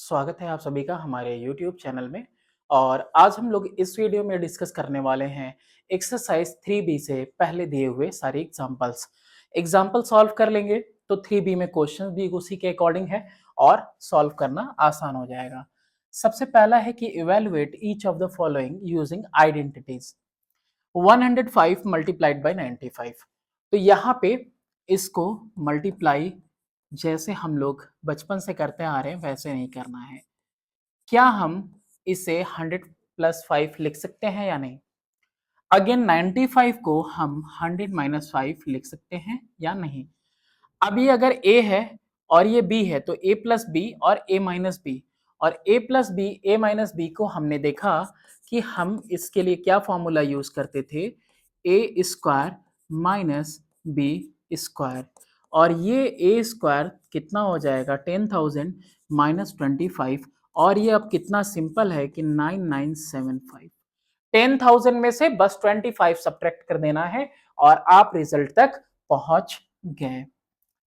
स्वागत है आप सभी का हमारे YouTube चैनल में। और आज हम लोग इस वीडियो में डिस्कस करने वाले हैं एक्सरसाइज 3B से पहले दिए हुए सारे एग्जाम्पल सॉल्व कर लेंगे तो 3B में क्वेश्चन भी उसी के अकॉर्डिंग है और सॉल्व करना आसान हो जाएगा। सबसे पहला है कि evaluate each of the following using identities. 105 multiplied by 95। तो यहाँ पे इसको मल्टीप्लाई जैसे हम लोग बचपन से करते आ रहे हैं वैसे नहीं करना है। क्या हम इसे 100 प्लस 5 लिख सकते हैं या नहीं? अगेन 95 को हम 100 माइनस 5 लिख सकते हैं या नहीं? अब ये अगर a है और ये b है तो a प्लस बी और a माइनस बी, और a plus B a minus B को हमने देखा कि हम इसके लिए क्या फॉर्मूला यूज करते थे, a square minus B square. और ये a स्क्वायर कितना हो जाएगा 10,000 माइनस 25, और ये अब कितना सिंपल है कि 9975। 10,000 में से बस 25 सब्ट्रैक्ट कर देना है और आप रिजल्ट तक पहुंच गए।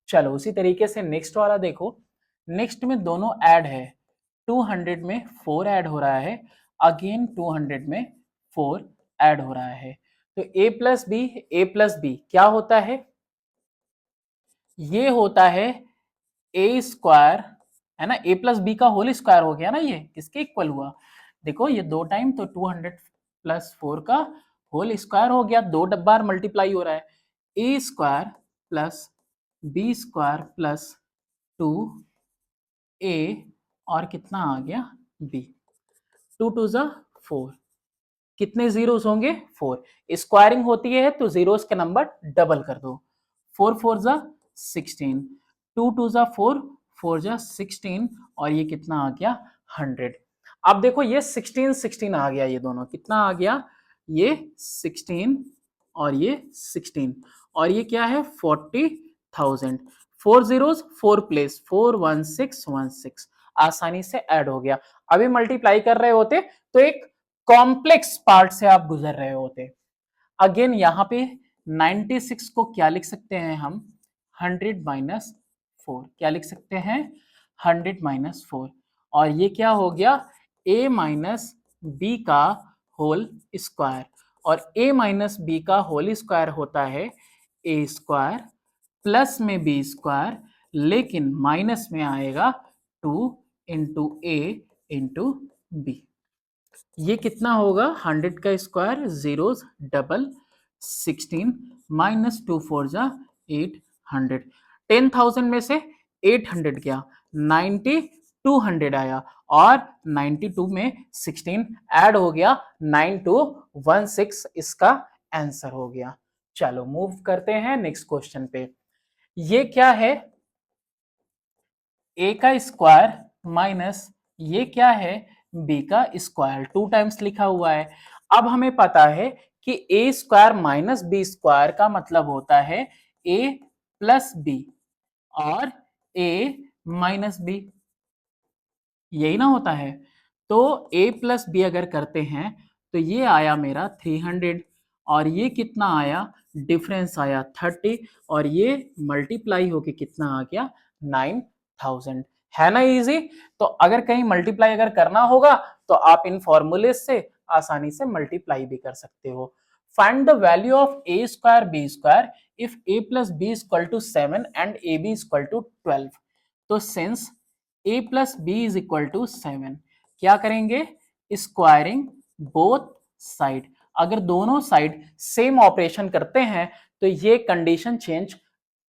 चलो उसी तरीके से नेक्स्ट वाला देखो। नेक्स्ट में दोनों ऐड है, 200 में 4 ऐड हो रहा है, अगेन 200 में 4 ऐड हो रहा है। तो a प्लस बी क्या होता है? ये होता है ए स्क्वायर, है ना, ए प्लस बी का होल स्क्वायर हो गया ना, ये किसके इक्वल हुआ? देखो ये दो टाइम तो 200 प्लस 4 का होल स्क्वायर हो गया, दो बार मल्टीप्लाई हो रहा है। A square plus B square plus 2a और कितना आ गया b, 2 टू ज़ा 4। कितने जीरोस होंगे? 4। स्क्वायरिंग होती है तो जीरोस के नंबर डबल कर दो। 4 4 जा 16, 2 2 जा 4, 4 जा 16, और ये कितना आ गया 100। अब देखो ये 16 16 आ गया, ये दोनों कितना आ गया, ये 16 और ये 16, और ये क्या है 40,000। 4 जीरोस 4 प्लेस 41616 आसानी से ऐड हो गया। अभी मल्टीप्लाई कर रहे होते तो एक कॉम्प्लेक्स पार्ट से आप गुजर रहे होते। अगेन यहां पे 96 को क्या लिख सकते हैं हम, 100 माइनस 4। क्या लिख सकते हैं? 100 माइनस 4। और ये क्या हो गया, a माइनस बी का होल स्क्वायर, और a माइनस बी का होल स्क्वायर होता है a स्क्वायर प्लस में बी स्क्वायर, लेकिन माइनस में आएगा 2 इंटू ए इंटू बी। ये कितना होगा 100 का स्क्वायर, जीरोस डबल, 16 माइनस 2 4 जा 800। 10,000 में से 800 गया, 90 200 आया, और 92 में 16 ऐड हो गया, 9216 इसका आंसर हो गया। चलो मूव करते हैं नेक्स्ट क्वेश्चन पे। ये क्या है, a का स्क्वायर माइनस ये क्या है b का स्क्वायर, 2 टाइम्स लिखा हुआ है। अब हमें पता है कि a square minus B square का मतलब होता है a प्लस बी और a माइनस बी, यही ना होता है। तो a प्लस बी अगर करते हैं तो ये आया मेरा 300, और ये कितना आया, डिफरेंस आया 30, और ये मल्टीप्लाई होके कितना आ गया 9000। है ना इजी? तो अगर कहीं मल्टीप्लाई अगर करना होगा तो आप इन फॉर्मूले से आसानी से मल्टीप्लाई भी कर सकते हो। Find the value of a square B square if a plus B equal to 7 and A B equal to 12। तो since a plus B is equal to 7, क्या करेंगे, स्क्वायरिंग बोथ साइड। अगर दोनों साइड सेम ऑपरेशन करते हैं तो ये condition change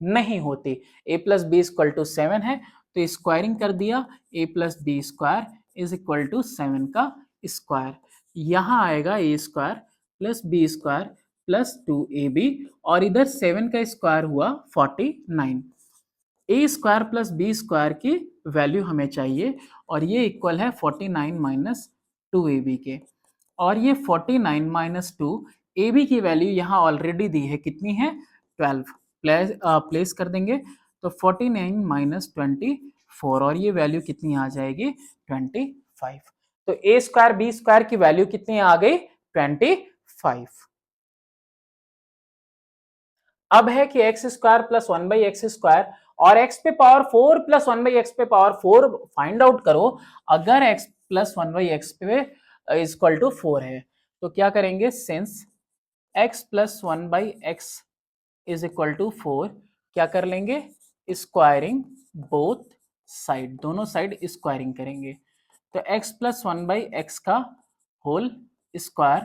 नहीं होती। a plus B equal to 7 है तो स्क्वायरिंग कर दिया, a plus B square is equal to 7 का स्क्वायर, यहां आएगा a square plus B square plus 2ab, और इधर 7 का स्क्वायर हुआ 49। A square plus B square की वैल्यू हमें चाहिए, और ये इक्वल है 49 माइनस 2ab के, और ये 49 माइनस 2 ab की वैल्यू यहाँ ऑलरेडी दी है, कितनी है 12, प्लेस कर देंगे तो 49 माइनस 24, और ये वैल्यू कितनी आ जाएगी 25। तो ए स्क्वायर बी स्क्वायर की वैल्यू कितनी आ गई 25। अब है कि X square plus 1 by x square और x पे पावर 4 प्लस 1 बाई एक्स पे पावर 4 फाइंड आउट करो। अगर x प्लस 1 बाई एक्स पे इक्वल टू 4 है तो क्या करेंगे, since x plus 1 by X is equal to 4, क्या कर लेंगे, स्क्वायरिंग बोथ साइड, दोनों साइड स्क्वायरिंग करेंगे। तो x प्लस 1 बाई एक्स का whole square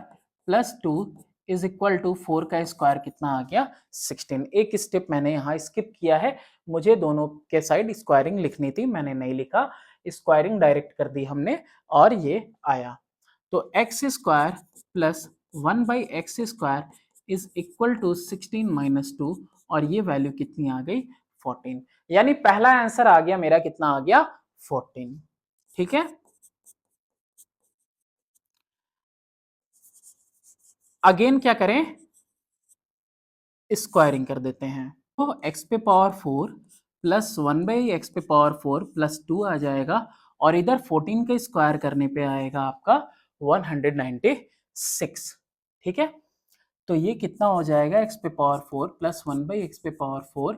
plus 2 is equal to 4 का स्क्वायर कितना आ गया, 16। एक स्टेप मैंने यहाँ स्किप किया है, मुझे दोनों के साइड स्क्वायरिंग लिखनी थी, मैंने नहीं लिखा, स्क्वायरिंग डायरेक्ट कर दी हमने और ये आया। तो x square plus 1 by x square is equal to 16 minus 2 और ये वैल्यू कितनी आ गई, 14। यानी पहला आंसर आ गया मेरा, कितना आ गया, 14। ठीक है, अगेन क्या करें, स्क्वायरिंग कर देते हैं। तो x पे पावर 4 प्लस 1 बाई एक्स पे पावर 4 प्लस 2 आ जाएगा और इधर 14 का स्क्वायर करने पे आएगा आपका 196। ठीक है, तो ये कितना हो जाएगा, x पे पावर 4 प्लस 1 बाई एक्स पे पावर 4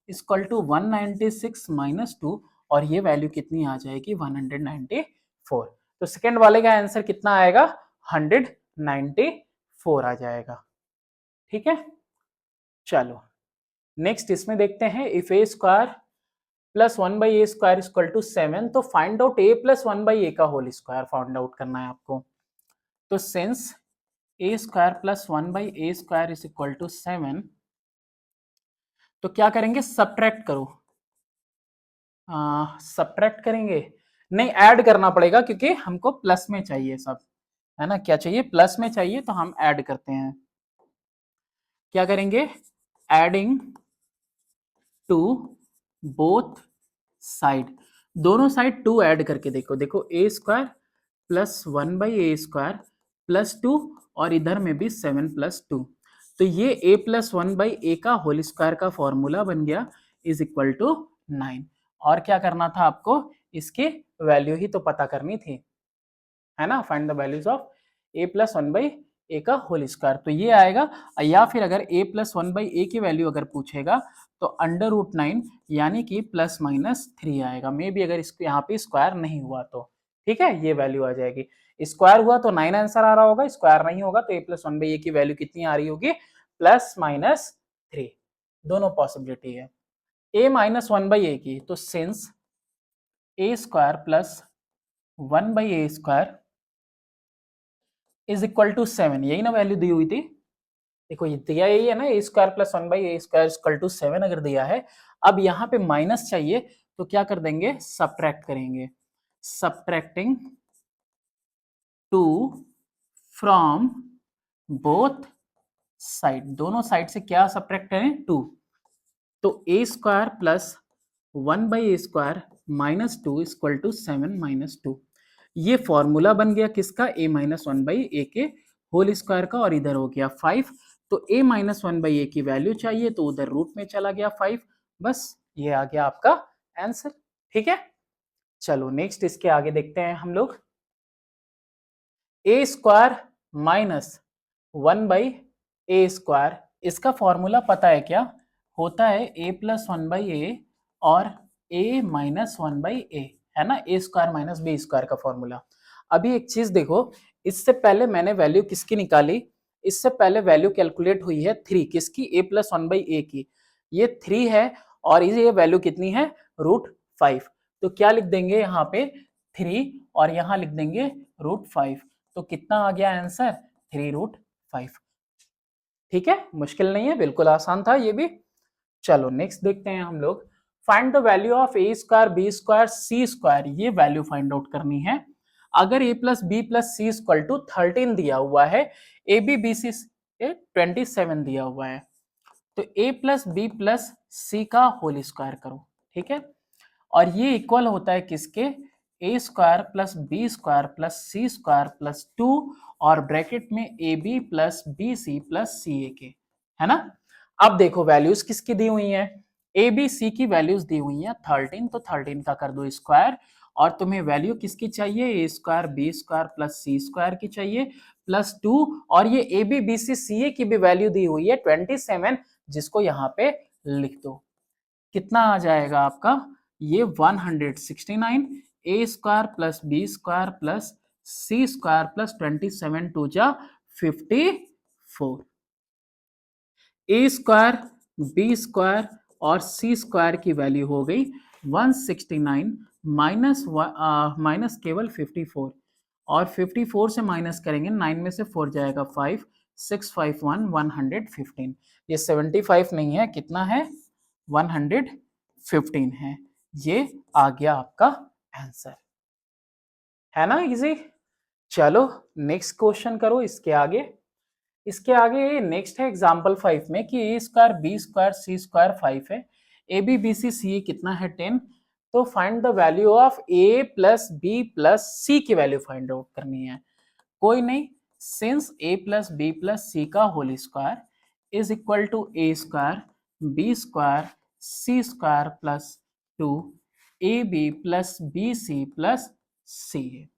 इक्वल टू 196 माइनस 2 और ये वैल्यू कितनी आ जाएगी, 194। तो सेकेंड वाले का आंसर कितना आएगा, 194 आ जाएगा। ठीक है, चलो नेक्स्ट इसमें देखते हैं, if A square plus 1 by A square equal to 7, तो find out A plus 1 by A का होल स्क्वायर फाइंड आउट करना है आपको। तो since A square plus 1 by A square is equal to 7, तो क्या करेंगे, सब्ट्रैक्ट करो, सब्ट्रैक्ट करेंगे, नहीं ऐड करना पड़ेगा क्योंकि हमको प्लस में चाहिए सब, है ना, क्या चाहिए, प्लस में चाहिए, तो हम ऐड करते हैं। क्या करेंगे, एडिंग टू बोथ साइड, दोनों साइड 2 ऐड करके देखो, देखो A square plus 1 by A square plus 2 और इधर में भी 7 प्लस 2, तो ये a प्लस 1 बाई ए का होल स्क्वायर का फॉर्मूला बन गया, इज इक्वल टू 9। और क्या करना था आपको, इसकी वैल्यू ही तो पता करनी थी, है ना, find the values of a plus 1 by A का होल स्क्वायर, तो ये आएगा। या फिर अगर a प्लस 1 बाई ए की वैल्यू अगर पूछेगा तो अंडर रूट 9 यानी कि प्लस माइनस 3 आएगा, मे बी अगर इसको यहाँ पे स्क्वायर नहीं हुआ तो। ठीक है, ये वैल्यू आ जाएगी, स्क्वायर हुआ तो 9 आंसर आ रहा होगा, स्क्वायर नहीं होगा तो a प्लस 1 बाई ए की वैल्यू कितनी आ रही होगी, प्लस माइनस 3, दोनों पॉसिबिलिटी है। a माइनस 1 बाई ए की, तो since a square plus 1 by A square is equal to 7, यही ना वैल्यू दी हुई थी, देखो ये दिया यही है ना, A square plus 1 by A square equal to 7 अगर दिया है, अब यहाँ पे माइनस चाहिए तो क्या कर देंगे, सब्ट्रैक्ट करेंगे, सब्ट्रैक्टिंग 2 फ्रॉम बोथ साइड, दोनों साइड से क्या सब्ट्रैक्ट करें, 2, तो ए square plus 1 by A square minus 2 equal to 7 minus 2, ये फॉर्मूला बन गया किसका, a माइनस 1 बाई ए के होल स्क्वायर का, और इधर हो गया 5, तो a माइनस 1 बाई ए की वैल्यू चाहिए तो उधर रूट में चला गया 5, बस ये आ गया आपका आंसर। ठीक है, चलो नेक्स्ट इसके आगे देखते हैं हम लोग, a square minus 1 by A square, इसका फॉर्मूला पता है क्या, होता है a प्लस 1 बाई ए और a माइनस 1 बाई ए, है ना, A square minus B square का फॉर्मूला। अभी एक चीज देखो, इससे पहले मैंने वैल्यू किसकी निकाली, इससे पहले वैल्यू कैलकुलेट हुई है 3 किसकी, a प्लस 1 बाई ए की, ये 3 है और ये वैल्यू कितनी है, √5, तो क्या लिख देंगे यहाँ पे 3 और यहाँ लिख देंगे √5, तो कितना आ गया आंसर, 3√5। ठीक है, मुश्किल नहीं है, बिल्कुल आसान था ये भी। चलो नेक्स्ट देखते हैं हम लोग, find the value of a square B square c square, ये वैल्यू फाइंड आउट करनी है। अगर a plus b plus c equal to 13 दिया हुआ है, ए बी बी सी 27 दिया हुआ है, तो a plus b plus c का होल स्क्वायर करो। ठीक है, और ये इक्वल होता है किसके, a square plus B square plus c square plus 2 और ब्रैकेट में a b plus b c plus c a के, है ना। अब देखो वैल्यूज किसकी दी हुई हैं, ए बी सी की वैल्यूज दी हुई हैं 13, तो 13 का कर दो स्क्वायर, और तुम्हें वैल्यू किसकी चाहिए, ए square B square plus c square की चाहिए प्लस 2, और ये ए बी बी सी सी ए की भी वैल्यू दी हुई है 27, जिसको यहाँ पे लिख दो। कितना आ जाएगा आपका, ये 169 a square plus B square plus c square plus 27 two जा 54। ए स्क्वायर बी स्क्वायर और सी स्क्वायर की वैल्यू हो गई 169 माइनस केवल 54, और 54 से माइनस करेंगे 9 में से 4 जाएगा 5, 651 115। ये 75 नहीं है, कितना है, 115 है। ये आ गया आपका आंसर, है ना इजी। चलो नेक्स्ट क्वेश्चन करो इसके आगे नेक्स्ट है एग्जाम्पल 5 में कि ए square B square c square 5 है, ए बी बी सी सी कितना है 10। तो find the value of a plus b plus c की वैल्यू फाइंड आउट करनी है। कोई नहीं, since a plus b plus c का whole square is equal to a square B square c square plus 2 a b plus b c plus c है।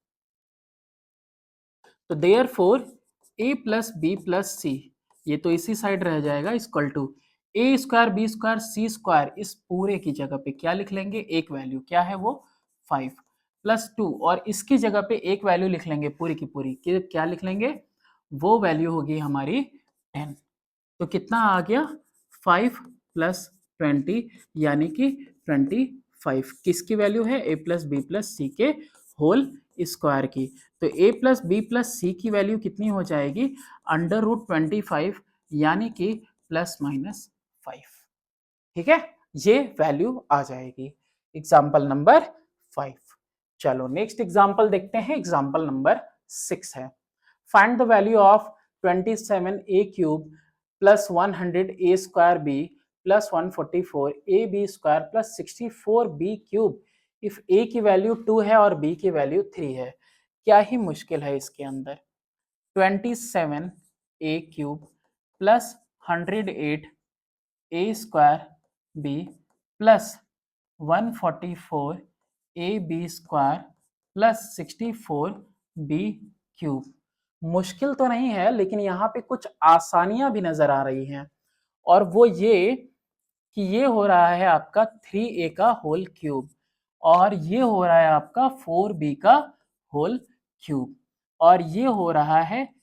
तो therefore a plus b plus c, ये तो इसी side रह जाएगा, equal to a square B square c square, इस पूरे की जगह पे क्या लिख लेंगे, एक वैल्यू, क्या है वो 5 प्लस 2, और इसकी जगह पे एक वैल्यू लिख लेंगे पूरी की पूरी, क्या लिख लेंगे, वो वैल्यू होगी हमारी 10। तो कितना आ गया 5 प्लस 20 यानी कि 25, किसकी वैल्यू है, ए प्लस बी प्लस सी के होल स्क्वायर की। तो a plus b plus c की वैल्यू कितनी हो जाएगी, √25 यानी कि प्लस माइनस 5। ठीक है, ये वैल्यू आ जाएगी एग्जाम्पल नंबर 5। चलो नेक्स्ट एग्जाम्पल देखते हैं, एग्जाम्पल नंबर 6 है। Find the value of 27 a cube plus 100 a square b plus 144 a b square plus 64 b cube if a की वैल्यू 2 है और बी की वैल्यू 3 है। क्या ही मुश्किल है इसके अंदर, 27 a cube plus 108 a square b plus 144 a b square plus 64 b cube. मुश्किल तो नहीं है, लेकिन यहाँ पे कुछ आसानियां भी नजर आ रही हैं, और वो ये कि ये हो रहा है आपका 3a का होल क्यूब, और ये हो रहा है आपका 4b का होल क्यूब, और ये हो रहा है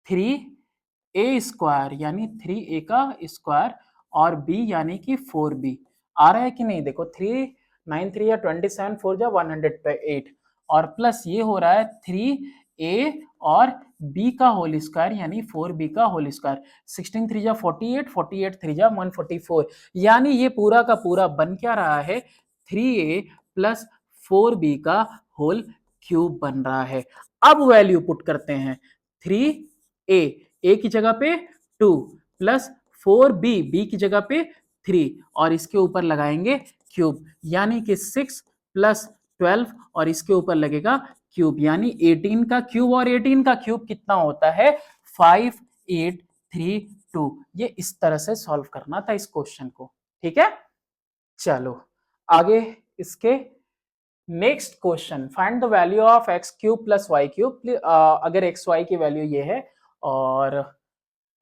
3a स्क्वायर यानी 3a का स्क्वायर और b यानी कि 4b। आ रहा है कि नहीं, देखो 3 9 3 या 27 4 जा 108, और प्लस ये हो रहा है 3a और b का होल स्क्वायर यानी 4b का होल स्क्वायर, 16 3 जा 48 48 3 जा 144, यानी ये पूरा का पूरा बन क्या रहा है, 3a प्लस 4b का होल क्यूब बन रहा है। अब वैल्यू पुट करते हैं, 3a की जगह पे 2 प्लस 4b बी की जगह पे 3 और इसके ऊपर लगाएंगे क्यूब, यानी कि 6 प्लस 12 और इसके ऊपर लगेगा क्यूब, यानी 18 का क्यूब, और 18 का क्यूब कितना होता है 5832। ये इस तरह से सॉल्व करना था इस क्वेश्चन को। ठीक है, चलो आगे इसके next question, find the value of x cube plus y cube. अगर एक्स वाई की वैल्यू ये है और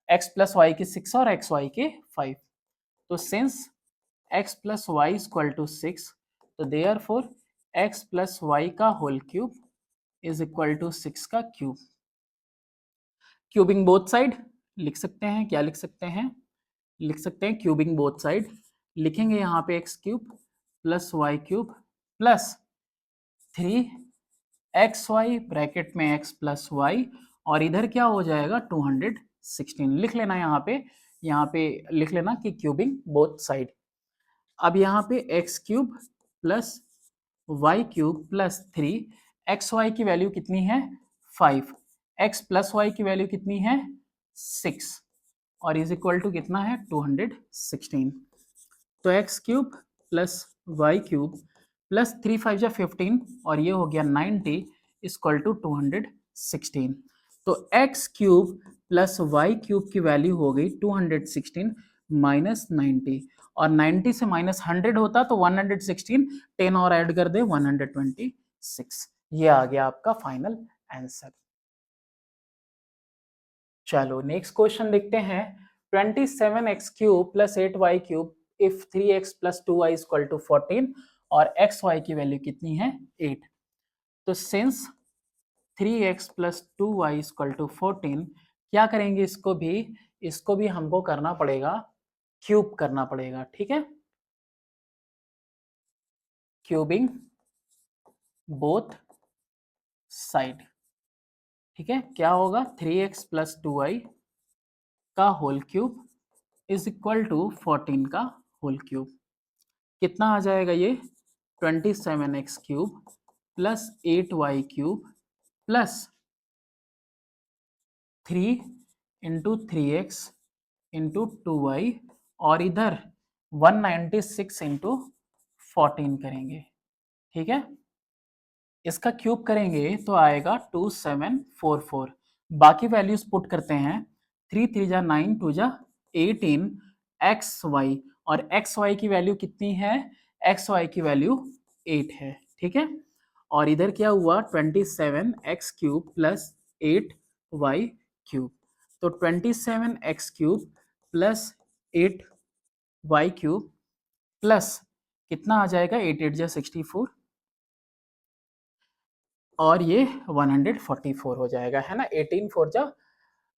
एक्स प्लस वाई की 6 और एक्स वाई के 5, तो since x plus y equal to 6, तो देयरफॉर x प्लस वाई का whole cube is equal to 6 का क्यूब। क्यूबिंग बोथ साइड लिख सकते हैं, क्या लिख सकते हैं, लिख सकते हैं क्यूबिंग बोथ साइड, लिखेंगे यहाँ पे x cube plus y cube plus 3xy bracket में x प्लस वाई, और इधर क्या हो जाएगा 216 लिख लेना, यहाँ पे लिख लेना कि क्यूबिंग बोथ साइड। अब यहाँ पे x cube plus y cube plus 3, x y की वैल्यू कितनी है 5, x प्लस वाई की वैल्यू कितनी है 6, और इज इक्वल टू कितना है 216। तो x cube plus y cube plus 3 5 जा 15 और ये हो गया 90 इक्वल टू 216। तो x cube plus y cube की वैल्यू हो गई 216 माइनस 90, और 90 से माइनस 100 होता तो 116, 10 और ऐड कर दे 126। ये आ गया आपका फाइनल आंसर। चलो नेक्स्ट क्वेश्चन देखते हैं, 27x cube plus 8y cube if 3x plus 2y equal to 14 और xy की वैल्यू कितनी है 8। तो since 3x plus 2y equal to 14, क्या करेंगे इसको भी हमको करना पड़ेगा, क्यूब करना पड़ेगा, ठीक है, क्यूबिंग बोथ साइड, ठीक है। क्या होगा 3x प्लस 2y का whole cube is equal to 14 का होल क्यूब। कितना आ जाएगा ये 27x cube plus 8y cube plus 3 into 3x into 2y और इधर 196 इंटू 14 करेंगे, ठीक है। इसका क्यूब करेंगे तो आएगा 2744। बाकी वैल्यूज पुट करते हैं, 3 3 जा 9 2 जा 18 एक्स वाई, और एक्स वाई की वैल्यू कितनी है, एक्स वाई की वैल्यू 8 है, ठीक है। और इधर क्या हुआ 27 x cube plus 8 y cube, तो 27 x cube plus 8 y cube plus कितना आ जाएगा 8 8 जा 64 और ये 144 हो जाएगा, है ना। 18 4 जा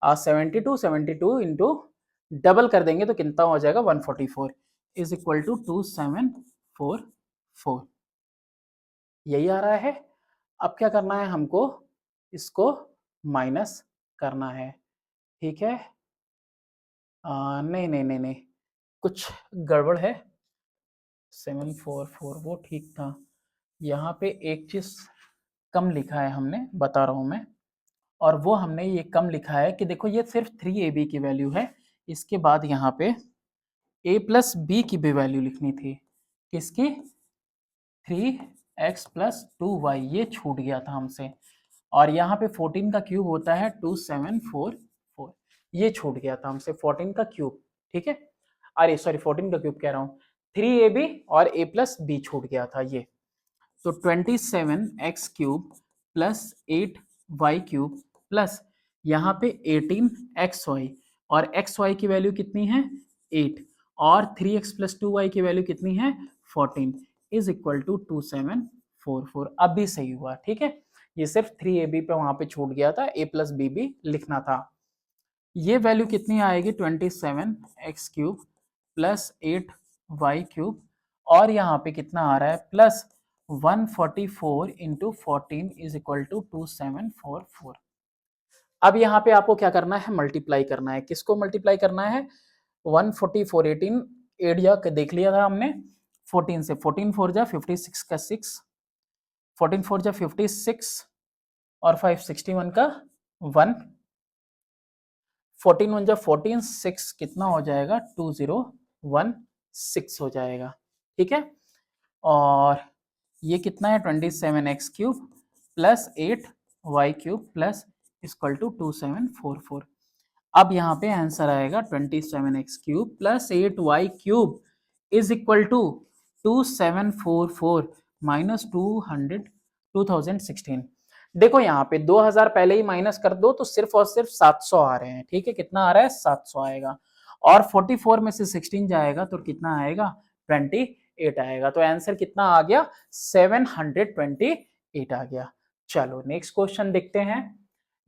72 72 इंटू डबल कर देंगे तो कितना हो जाएगा 144 इज इक्वल टू 2744, यही आ रहा है। अब क्या करना है हमको, इसको माइनस करना है, ठीक है। नहीं नहीं नहीं नहीं, कुछ गड़बड़ है, 744 वो ठीक था, यहाँ पे एक चीज कम लिखा है हमने, बता रहा हूं मैं। और वो हमने ये कम लिखा है कि देखो ये सिर्फ 3ab की वैल्यू है, इसके बाद यहाँ पे a प्लस बी की भी वैल्यू लिखनी थी, किसकी 3x प्लस 2y, ये छूट गया था हमसे। और यहाँ पे 14 का क्यूब होता है 2744, ये छूट गया था हमसे 14 का क्यूब, ठीक है। अरे सॉरी 14 का क्यूब कह रहा हूँ, 3ab और a प्लस बी छूट गया था ये। तो 27x cube plus 8y cube plus यहाँ पे 18xy, और xy की वैल्यू कितनी है 8, और 3x प्लस 2y की वैल्यू कितनी है 14 इज इक्वल टू 2744। अब भी सही हुआ, ठीक है। ये सिर्फ 3ab पे वहां पे छूट गया था, a प्लस बी भी लिखना था। ये वैल्यू कितनी आएगी 27x cube plus 8y cube, और यहाँ पे कितना आ रहा है plus 144 into 14 is equal to 2744। अब यहाँ पे आपको क्या करना है, मल्टीप्लाई करना है, किसको मल्टीप्लाई करना है 144 18 एरिया देख लिया था हमने 14 से, 14 4 जा 56 का 6, 14 4 जा 56 और 5 61 का 1, 14 1 जा 14 6 कितना हो जाएगा 2016 हो जाएगा, ठीक है। और ये कितना है 27x cube plus 8y cube plus equal to 2744। अब यहाँ पे आंसर आएगा 27x cube plus 8y cube is equal to 2744 minus 2016। देखो यहाँ पे 2000 पहले ही माइनस कर दो तो सिर्फ और सिर्फ 700 आ रहे हैं, ठीक है। कितना आ रहा है 700 आएगा, और 44 में से 16 जाएगा तो कितना आएगा 28 आएगा। तो आंसर कितना आ गया 728 आ गया। चलो नेक्स्ट क्वेश्चन देखते हैं।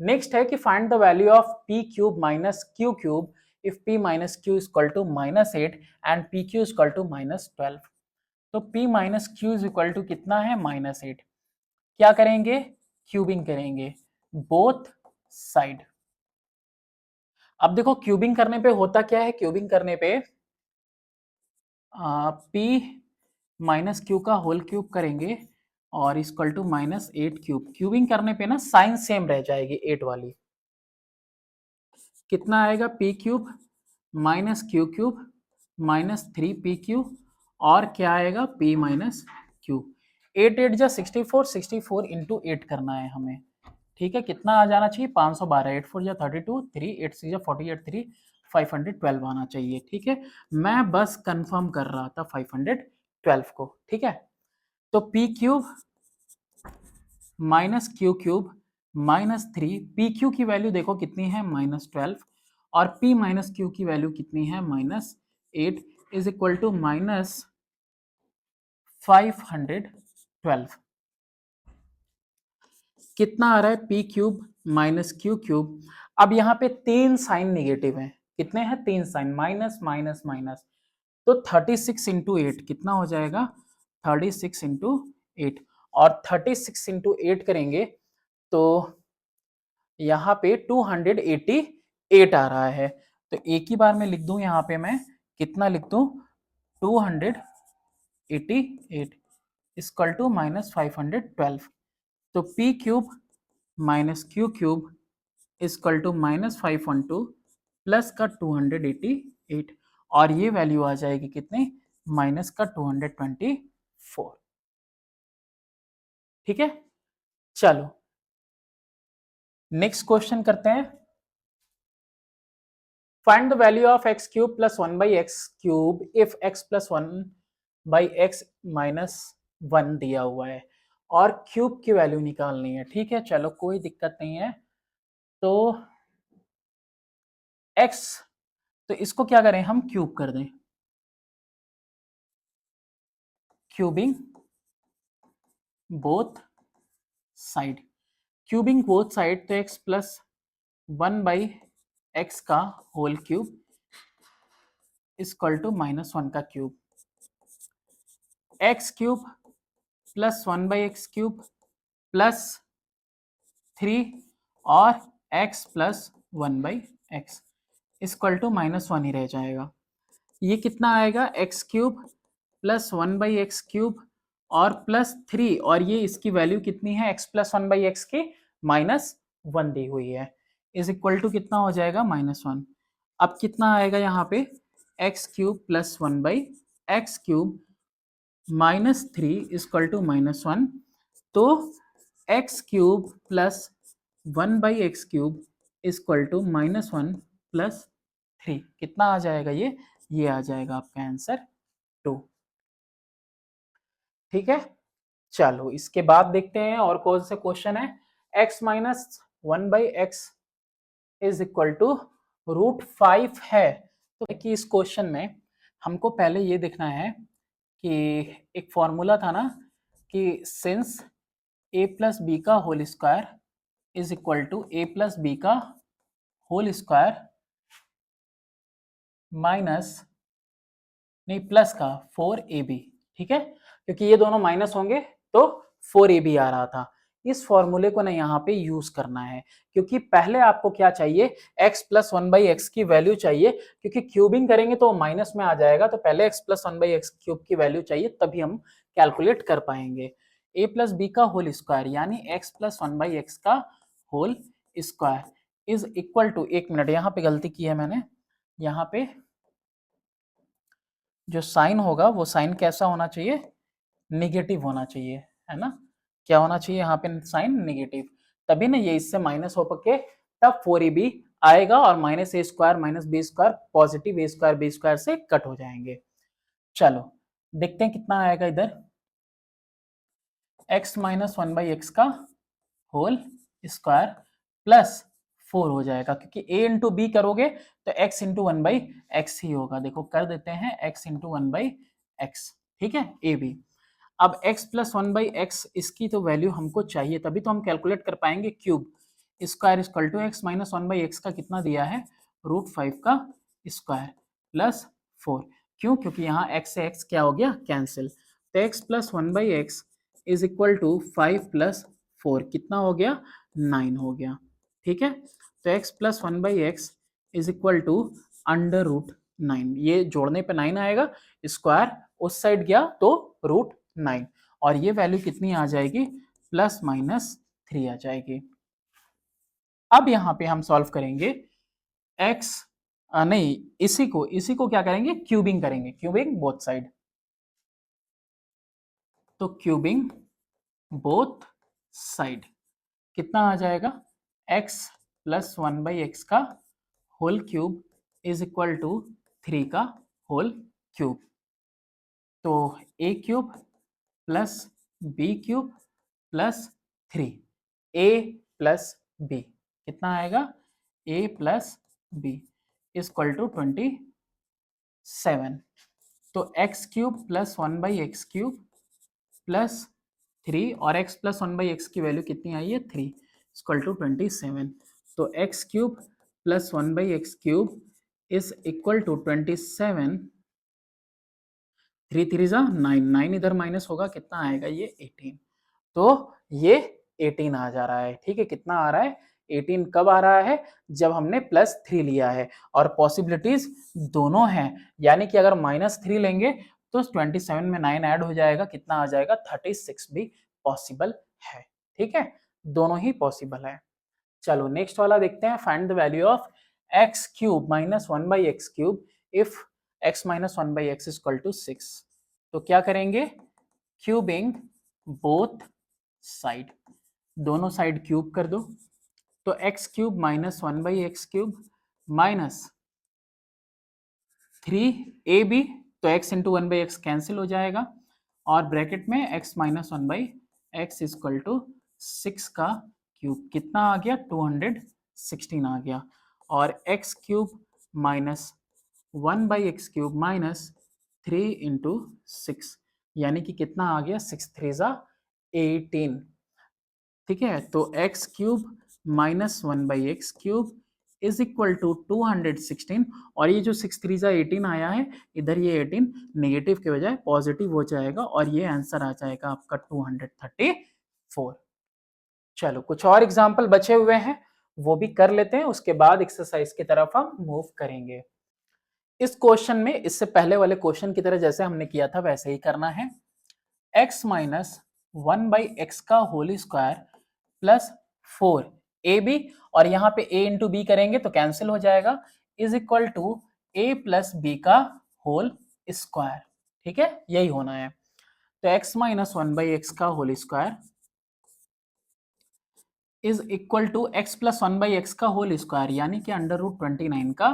नेक्स्ट है कि find the value of p cube minus q cube if p minus q equal to -8 and p q equal to -12। तो p minus q is equal to कितना है -8। क्या करेंगे क्यूबिंग करेंगे बोथ साइड। अब देखो क्यूबिंग करने पे होता क्या है, क्यूबिंग करने पे p माइनस क्यू का होल क्यूब करेंगे और इक्वल टू -8 क्यूब। क्यूबिंग करने पे ना साइन सेम रह जाएगी 8 वाली। कितना आएगा p cube minus q cube minus 3p Q, और क्या आएगा p माइनस क्यू। 8 8 जा 64, 64 इंटू 8 करना है हमें, ठीक है। कितना आ जाना चाहिए 512, 8 4 जा 32, 3 8 6 जा 48, 3 512 आना चाहिए, ठीक है। मैं बस कंफर्म कर रहा था 512 को, ठीक है। तो p cube minus q cube minus 3, p q की वैल्यू देखो कितनी है -12, और p माइनस क्यू की वैल्यू कितनी है -8। Is equal to -512। कितना आ रहा है? P cube minus q cube. अब यहाँ पे 3 साइन निगेटिव हैं। कितने हैं? 3 साइन, माइनस माइनस माइनस। तो 36 इंटू 8 कितना हो जाएगा? 36 इंटू 8। और 36 इंटू 8 करेंगे तो यहाँ पे 288 आ रहा है। तो एक ही बार में लिख दूं, यहाँ पे मैं कितना लिख दूं? 288 इक्वल टू -512। तो p cube minus q cube equal to -512 plus का 288, और ये वैल्यू आ जाएगी कितने? माइनस का 224। ठीक है, चलो नेक्स्ट क्वेश्चन करते हैं। Find the value of x cube plus 1/x cube if x plus 1/x minus 1 दिया हुआ है और क्यूब की वैल्यू निकालनी है। ठीक है, चलो कोई दिक्कत नहीं है। तो x, तो इसको क्या करें हम? क्यूब कर दें, cubing both side. Cubing both side, तो x प्लस 1/x का होल क्यूब इक्वल टू -1 का cube. x cube plus 1/x cube plus 3 और x plus 1/x equal to -1 ही रह जाएगा। ये कितना आएगा? x cube plus 1/x cube और प्लस 3, और ये इसकी वैल्यू कितनी है? x प्लस 1/x की -1 दी हुई है, इज इक्वल टू कितना हो जाएगा? -1। अब कितना आएगा यहाँ पे? x cube plus 1/x cube -3 equal to -1। तो x cube plus 1/x cube equal to -1 plus 3 कितना आ जाएगा? ये आ जाएगा आपका आंसर 2। ठीक है, चलो इसके बाद देखते हैं और कौन से क्वेश्चन है। x minus 1/x is equal to √5 है। तो कि इस क्वेश्चन में हमको पहले ये देखना है कि एक फॉर्मूला था ना कि सिंस a प्लस बी का whole square is equal to a plus b का होल स्क्वायर माइनस, नहीं प्लस का 4ab। ठीक है, क्योंकि ये दोनों माइनस होंगे तो 4ab आ रहा था। इस फॉर्मूले को ना यहाँ पे यूज करना है, क्योंकि पहले आपको क्या चाहिए? x प्लस 1/x की वैल्यू चाहिए, क्योंकि क्यूबिंग करेंगे तो माइनस में आ जाएगा। तो पहले x प्लस 1/x क्यूब की वैल्यू चाहिए, तभी हम कैलकुलेट कर पाएंगे। a प्लस बी का होल स्क्वायर यानी x प्लस 1/x का whole square is equal to, एक मिनट यहाँ पे गलती की है मैंने, यहाँ पे जो साइन होगा वो साइन कैसा होना चाहिए? निगेटिव होना चाहिए, है ना? क्या होना चाहिए यहाँ पे? साइन निगेटिव, तभी ना ये इससे माइनस हो पके तब 4ab आएगा, और minus a square minus B square positive a square B square से कट हो जाएंगे। चलो देखते हैं कितना आएगा इधर। x माइनस 1/x का होल स्क्वायर प्लस 4 हो जाएगा, क्योंकि a इंटू बी करोगे तो x इंटू 1/x ही होगा। देखो कर देते हैं x इंटू 1/x। ठीक है, ए बी। अब x प्लस 1/x इसकी तो वैल्यू हमको चाहिए, तभी तो हम कैलकुलेट कर पाएंगे। Cube square equal to x minus 1/x का कितना दिया है? √5 का स्क्वायर प्लस 4। क्यों? क्योंकि यहाँ x से x क्या हो गया? कैंसिल। तो x plus 1/x is equal to 5 plus 4 कितना हो गया? 9 हो गया। ठीक है, तो x plus 1/x is equal to √9, ये जोड़ने पे 9 आएगा, स्क्वायर उस साइड गया तो √9, और ये वैल्यू कितनी आ जाएगी? प्लस माइनस 3 आ जाएगी। अब यहाँ पे हम सॉल्व करेंगे x, नहीं इसी को क्या करेंगे? क्यूबिंग करेंगे, क्यूबिंग बोथ साइड। तो क्यूबिंग बोथ साइड कितना आ जाएगा? x प्लस 1/x का whole cube is equal to 3 का होल क्यूब। तो a cube plus b cube plus 3, a plus b कितना आएगा? a plus B equal to 27। तो x cube plus 1/x³ plus 3 और x प्लस 1/x की value कितनी आई है 3 इक्वल टू 27। तो x cube plus 1/x³ is equal to 27। 3 3 जा 9, 9 इधर माइनस होगा, कितना आएगा ये 18। तो ये 18 आ जा रहा है। ठीक है, कितना आ रहा है 18 कब आ रहा है जब हमने +3 लिया है और पॉसिबिलिटीज दोनों हैं, यानी कि अगर -3 लेंगे तो 27 में 9 ऐड हो जाएगा, कितना आ जाएगा 36 भी पॉसिबल है। ठीक है, दोनों ही पॉसिबल है। चलो नेक्स्ट वाला देखते हैं, find the value of x³ minus 1/x³ if x minus 1/x equal to 6। तो क्या करेंगे, क्यूबिंग बोथ साइड, दोनों साइड क्यूब कर दो। तो x³ minus 1/x³ minus 3ab, तो x इंटू 1/x कैंसिल हो जाएगा और ब्रैकेट में x minus 1/x equal to 6 का क्यूब, कितना आ गया 216 आ गया। और x³ minus 1/x³ minus 3 into 6, यानी कि कितना आ गया 6 3 जा 18। ठीक है, तो x³ minus 1/x³ is equal to 216 और ये जो 6 3 जा 18 आया है, इधर ये 18 नेगेटिव के बजाय पॉजिटिव हो जाएगा और ये आंसर आ जाएगा आपका 234। चलो कुछ और एग्जाम्पल बचे हुए हैं वो भी कर लेते हैं, उसके बाद एक्सरसाइज की तरफ हम मूव करेंगे। इस क्वेश्चन में इससे पहले वाले क्वेश्चन की तरह जैसे हमने किया था वैसे ही करना है। x माइनस 1/x का होल स्क्वायर प्लस 4ab, और यहाँ पे a इंटू बी करेंगे तो कैंसिल हो जाएगा, is equal to a plus b का होल स्क्वायर। ठीक है, यही होना है। तो x माइनस 1/x का whole square is equal to x plus 1/x का होल स्क्वायर, यानी कि √29 का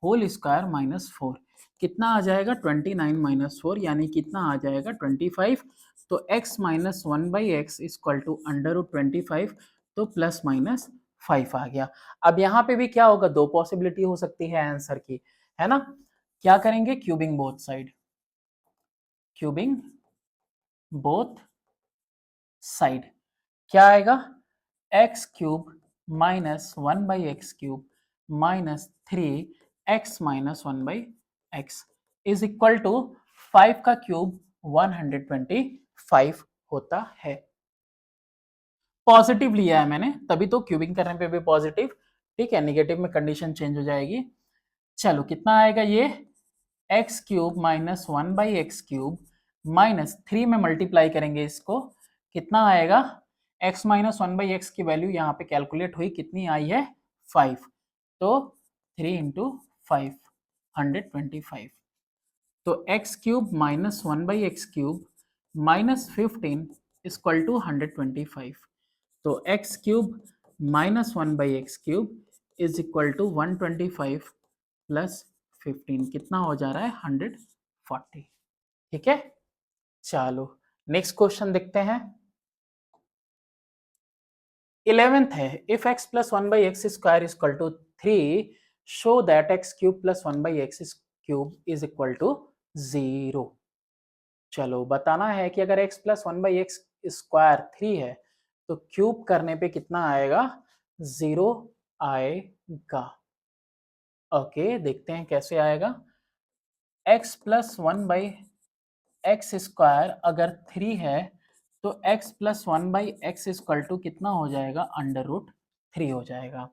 होल स्क्वायर माइनस 4, कितना आ जाएगा 29 माइनस 4, यानी कितना आ जाएगा 25। तो x minus 1/x equal to √25, तो प्लस माइनस 5 आ गया। अब यहाँ पे भी क्या होगा, दो पॉसिबिलिटी हो सकती है आंसर की, है ना। क्या करेंगे, cubing both side, cubing both side क्या आएगा, x³ minus 1/x³ minus 3x minus 1/x is equal to 5 का क्यूब 125 होता है। पॉजिटिव लिया है मैंने, तभी तो क्यूबिंग करने पे भी पॉजिटिव। ठीक है, नेगेटिव में कंडीशन चेंज हो जाएगी। चलो कितना आएगा ये, x³ माइनस 1/x³ माइनस 3 में मल्टीप्लाई करेंगे इसको, कितना आएगा, x माइनस 1/x की वैल्यू यहाँ पे कैलकुलेट हुई, कितनी आई है 5, तो 3 इंटू 5 125। तो x³ minus 1/x³ minus 15 equal to 125। तो x³ minus 1/x³ is equal to 125 plus 15, कितना हो जा रहा है 140। ठीक है, चलो नेक्स्ट क्वेश्चन देखते हैं। 11th है, if x plus 1/x square equal to 3 show that x³ plus 1/x³ is equal to 0। चलो बताना है कि अगर x प्लस 1/x स्क्वायर 3 है तो क्यूब करने पे कितना आएगा, 0 आएगा। ओके, देखते हैं कैसे आएगा। x प्लस 1/x स्क्वायर अगर 3 है तो x plus 1/x equal to कितना हो जाएगा, √3 हो जाएगा।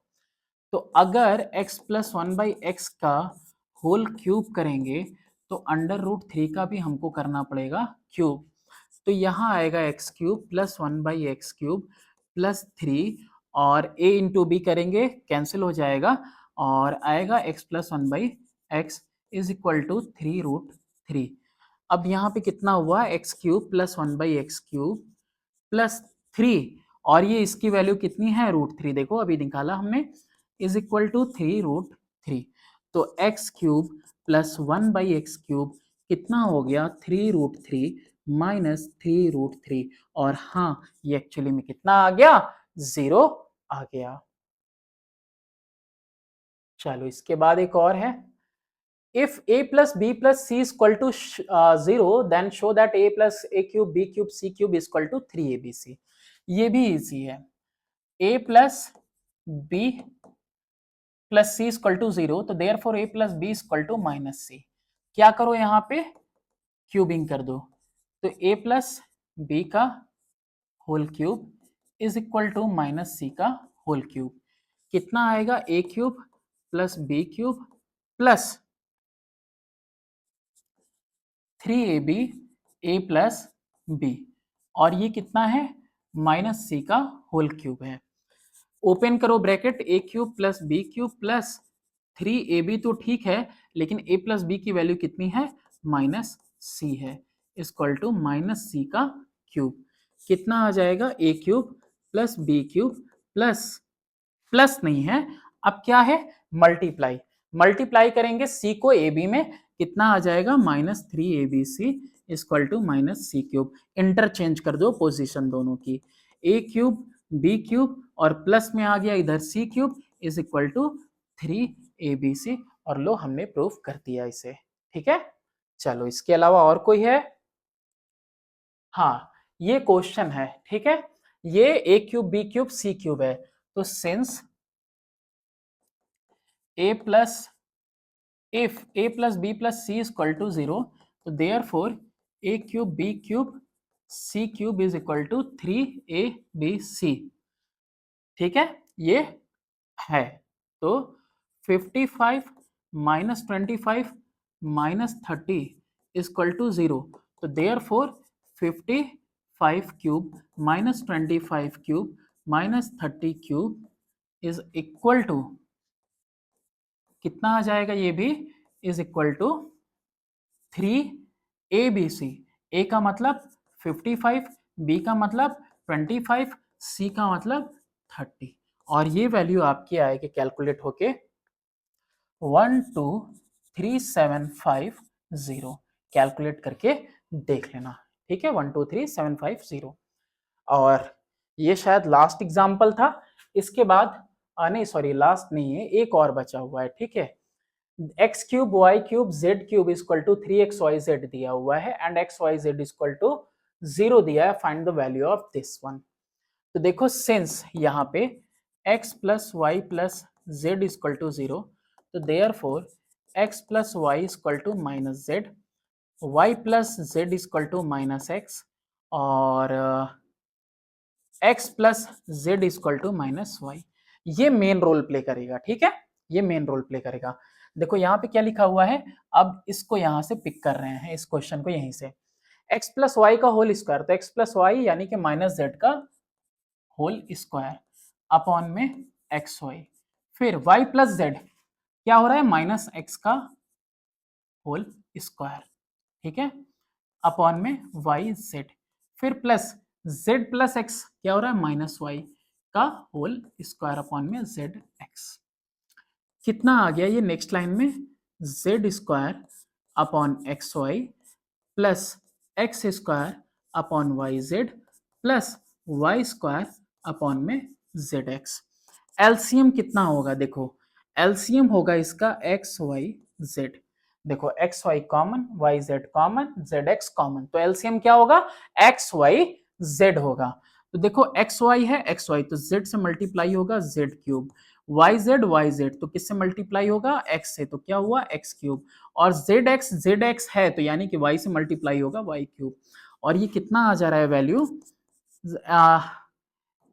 तो अगर x प्लस 1/x का होल क्यूब करेंगे तो √3 का भी हमको करना पड़ेगा क्यूब। तो यहाँ आएगा x³ प्लस 1/x³ प्लस 3 और a इंटू बी करेंगे कैंसिल हो जाएगा और आएगा x plus 1/x is equal to 3√3। अब यहाँ पे कितना हुआ, x³ प्लस 1/x³ प्लस 3 और ये इसकी वैल्यू कितनी है √3, देखो अभी निकाला हमने, इज इक्वल टू 3√3। तो x³ प्लस 1/x³ कितना हो गया 3√3 माइनस 3√3, और हाँ ये एक्चुअली में कितना आ गया, 0 आ गया। चलो इसके बाद एक और है, if a plus b plus c is equal to 0 then show that a plus a cube b cube c cube is equal to 3abc. ये भी इजी है, a plus b plus c is equal to 0 तो therefore a plus b is equal to minus c. क्या करो यहाँ पे cubing कर दो, तो a plus b का whole cube is equal to minus c का होल क्यूब. कितना आएगा, a cube plus b cube plus 3ab a plus b, और ये कितना है, माइनस सी का होल क्यूब है. ओपन करो bracket, a cube plus b cube plus 3ab तो ठीक है, लेकिन a प्लस b की वैल्यू कितनी है, माइनस सी है, इक्वल टू माइनस सी का क्यूब. कितना आ जाएगा, a cube plus b cube plus, plus नहीं है, अब क्या है, मल्टीप्लाई. मल्टीप्लाई करेंगे c को ab में, कितना आ जाएगा, minus 3abc equal to minus c cube. Interchange कर दो पोजीशन दोनों की, a क्यूब b क्यूब और प्लस में आ गया इधर c cube is equal to 3abc, और लो हमने प्रूफ कर दिया इसे. ठीक है, चलो इसके अलावा और कोई है, हाँ ये क्वेश्चन है. ठीक है, ये a cube b cube c cube है, तो since a plus if a plus b plus c is equal to 0 तो therefore a cube b cube c cube is equal to 3abc. ठीक है, ये है, तो 55 minus 25 minus 30 is equal to 0, तो therefore 55 cube minus 25 cube minus 30 cube is equal to कितना आ जाएगा, ये भी is equal to 3abc. a का मतलब 55, b का मतलब 25, c का मतलब 30, और ये वैल्यू आपकी आएगी कैलकुलेट होके 123750. कैलकुलेट करके देख लेना. ठीक है, 123750. और ये शायद लास्ट एग्जाम्पल था, इसके बाद नहीं सॉरी लास्ट नहीं है, एक और बचा हुआ है. ठीक है, x cube y cube z cube equal to 3xyz दिया हुआ है एंड xyz इक्वल टू 0 दिया है, find the value of this one. तो देखो सिंस यहाँ पे x plus y plus z equal to 0, तो therefore x plus y equal to minus z, y plus z equal to minus x, और x plus z equal to minus y. ये main role play करेगा. ठीक है, ये main role play करेगा. देखो यहाँ पे क्या लिखा हुआ है, अब इसको यहाँ से पिक कर रहे हैं, इस क्वेश्चन को यहीं से, x प्लस वाई का होल स्क्वायर, तो x प्लस वाई यानी कि माइनस जेड का होल स्क्वायर अपॉन में एक्स वाई, फिर y प्लस जेड क्या हो रहा है, माइनस एक्स का होल स्क्वायर. ठीक है, अपॉन में वाई जेड, फिर प्लस जेड प्लस एक्स क्या हो रहा है, माइनस वाई का होल स्क्वायर अपॉन में जेड एक्स. कितना आ गया ये नेक्स्ट लाइन में, Z square upon x Y plus x square upon Y Z plus Y square upon में जेड एक्स. एलसीएम कितना होगा, देखो एलसीएम होगा इसका एक्स वाई जेड. देखो x Y common, Y Z common, Z x common, तो LCM क्या होगा, एक्स वाई जेड होगा. तो देखो एक्स वाई है, एक्स वाई तो जेड से मल्टीप्लाई होगा जेड क्यूब, वाई जेड तो किससे मल्टीप्लाई होगा, एक्स से, तो क्या हुआ एक्स क्यूब, और जेड एक्स है तो यानी कि वाई से मल्टीप्लाई होगा वाई क्यूब. और ये कितना आ जा रहा है value,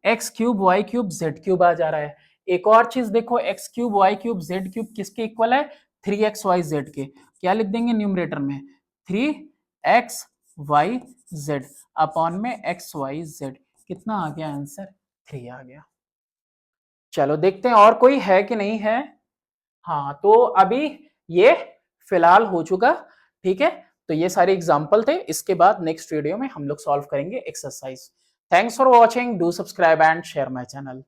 x cube y cube z cube आ जा रहा है. एक और चीज देखो, x cube y cube z cube किसके इक्वल है, 3xyz के. क्या लिख देंगे न्यूमरेटर में, 3xyz अपॉन में xyz. कितना आ गया आंसर, 3 आ गया. चलो देखते हैं और कोई है कि नहीं है. हाँ, तो अभी ये फिलहाल हो चुका. ठीक है, तो ये सारे एग्जाम्पल थे, इसके बाद नेक्स्ट वीडियो में हम लोग सॉल्व करेंगे exercise. Thanks for watching, do subscribe and share my channel.